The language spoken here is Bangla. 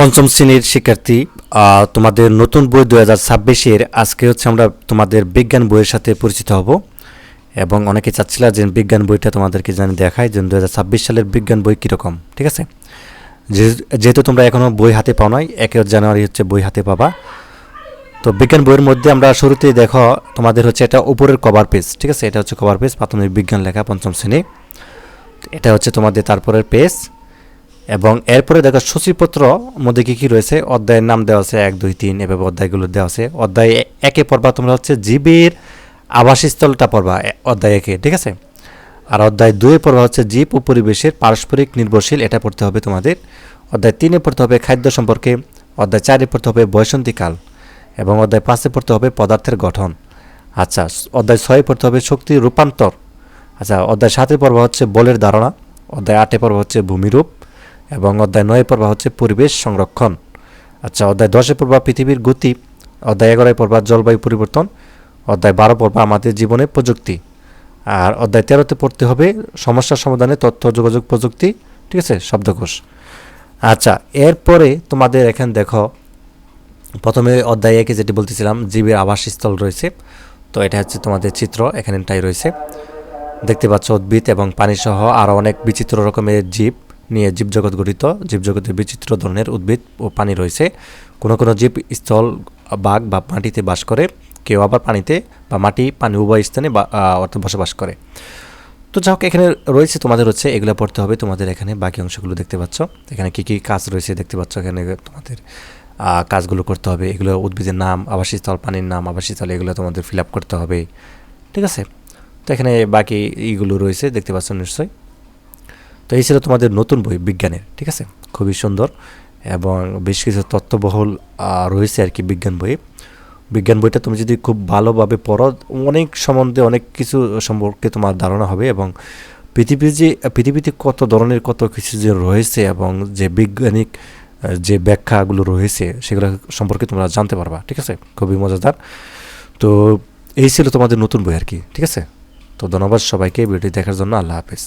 পঞ্চম শ্রেণীর শিক্ষার্থী, তোমাদের নতুন বই 2026-এর আজকে হচ্ছে আমরা তোমাদের বিজ্ঞান বইয়ের সাথে পরিচিত হব। এবং অনেকে চাচ্ছিল যে বিজ্ঞান বইটা তোমাদেরকে জানি দেখায় যে 2026 সালের বিজ্ঞান বই কীরকম, ঠিক আছে। যেহেতু তোমরা এখনও বই হাতে পাও নাই, 1 জানুয়ারি হচ্ছে বই হাতে পাবা। তো বিজ্ঞান বইয়ের মধ্যে আমরা শুরুতেই দেখো তোমাদের হচ্ছে এটা উপরের কভার পেজ, ঠিক আছে। এটা হচ্ছে কভার পেজ, প্রাথমিক বিজ্ঞান লেখা পঞ্চম শ্রেণী। এটা হচ্ছে তোমাদের তারপরের পেজ। এবং এরপরে দেখো সূচিপত্র মধ্যে কী কী রয়েছে, অধ্যায়ের নাম দেওয়া আছে 1, 2, 3 এভাবে অধ্যায়গুলো দেওয়া আছে। অধ্যায় 1-এ পড়বা তোমরা হচ্ছে জীবের আবাসস্থলটা পড়বা অধ্যায় 1-এ, ঠিক আছে। আর অধ্যায় 2-এ পড়বা হচ্ছে জীব ও পরিবেশের পারস্পরিক নির্ভরশীল, এটা পড়তে হবে তোমাদের। অধ্যায় 3-এ পড়তে হবে খাদ্য সম্পর্কে। অধ্যায় 4-এ পড়তে হবে বয়সন্ধিকাল। এবং অধ্যায় 5-এ পড়তে হবে পদার্থের গঠন। আচ্ছা, অধ্যায় 6-এ পড়তে হবে শক্তি রূপান্তর। আচ্ছা, অধ্যায় 7-এ পড়বা হচ্ছে বলের ধারণা। অধ্যায় 8-এ পড়বা হচ্ছে ভূমিরূপ। এবং অধ্যায় 9-এ পড়বা হচ্ছে পরিবেশ সংরক্ষণ। আচ্ছা, অধ্যায় 10-এ পড়বা পৃথিবীর গতি। অধ্যায় 11-এ পড়বা জলবায়ু পরিবর্তন। অধ্যায় 12 পড়বা আমাদের জীবনে প্রযুক্তি। আর অধ্যায় 13-তে পড়তে হবে সমস্যা সমাধানে তথ্য যোগাযোগ প্রযুক্তি, ঠিক আছে, শব্দকোষ। আচ্ছা, এরপরে তোমাদের এখানে দেখো প্রথমে অধ্যায় 1-এ যেটি বলতেছিলাম জীবের আবাসস্থল রয়েছে। তো এটা হচ্ছে তোমাদের চিত্র, এখানটাই রয়েছে দেখতে পাচ্ছ। উদ্ভিদ এবং পানিসহ আরও অনেক বিচিত্র রকমের জীব নিয়ে জীবজগৎ গঠিত। জীবজগতের বিচিত্র ধরনের উদ্ভিদ ও পানি রয়েছে। কোনো কোনো জীব স্থল বাঘ বা মাটিতে বাস করে, কেউ আবার পানিতে বা মাটি পানি উভয় স্থানে অর্থাৎ বসবাস করে। তো যাই হোক, এখানে রয়েছে তোমাদের হচ্ছে এগুলো পড়তে হবে তোমাদের। এখানে বাকি অংশগুলো দেখতে পাচ্ছ, এখানে কী কী কাজ রয়েছে দেখতে পাচ্ছ। এখানে তোমাদের কাজগুলো করতে হবে। এগুলো উদ্ভিদের নাম, আবাসস্থল, পানির নাম, আবাসস্থল, এগুলো তোমাদের ফিল আপ করতে হবে, ঠিক আছে। তো এখানে বাকি এইগুলো রয়েছে দেখতে পাচ্ছ নিশ্চয়ই। তো এই ছিল তোমাদের নতুন বই বিজ্ঞানের, ঠিক আছে। খুবই সুন্দর এবং বেশ কিছু তথ্যবহুল রয়েছে আর কি বিজ্ঞান বইয়ে। বিজ্ঞান বইটা তুমি যদি খুব ভালোভাবে পড়ো, অনেক সম্বন্ধে অনেক কিছু সম্পর্কে তোমার ধারণা হবে। এবং পৃথিবীতে কত ধরনের কত কিছু যে রয়েছে এবং যে বৈজ্ঞানিক যে ব্যাখ্যাগুলো রয়েছে সেগুলো সম্পর্কে তোমরা জানতে পারবা, ঠিক আছে। খুবই মজাদার। তো এই ছিল তোমাদের নতুন বই আর কি, ঠিক আছে। তো ধন্যবাদ সবাইকে ভিডিওটি দেখার জন্য। আল্লাহ হাফেজ।